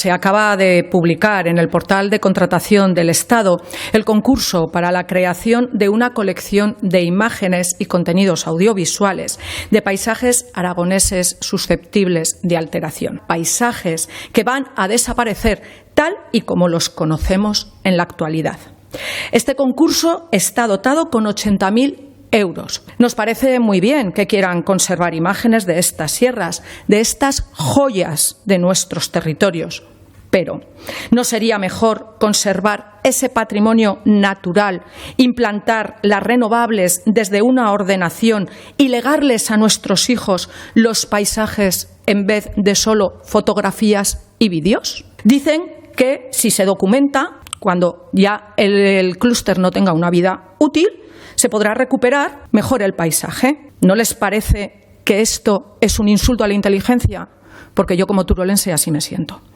se acaba de publicar en el portal de contratación del Estado el concurso para la creación de una colección de imágenes y contenidos audiovisuales de paisajes aragoneses susceptibles de alteración. Paisajes que van a desaparecer tal y como los conocemos en la actualidad. Este concurso está dotado con 80.000 euros. Nos parece muy bien que quieran conservar imágenes de estas sierras, de estas joyas de nuestros territorios, pero ¿no sería mejor conservar ese patrimonio natural, implantar las renovables desde una ordenación y legarles a nuestros hijos los paisajes en vez de solo fotografías y vídeos? Dicen que si se documenta, cuando ya el clúster no tenga una vida útil, se podrá recuperar mejor el paisaje. ¿No les parece que esto es un insulto a la inteligencia? Porque yo como turolense así me siento.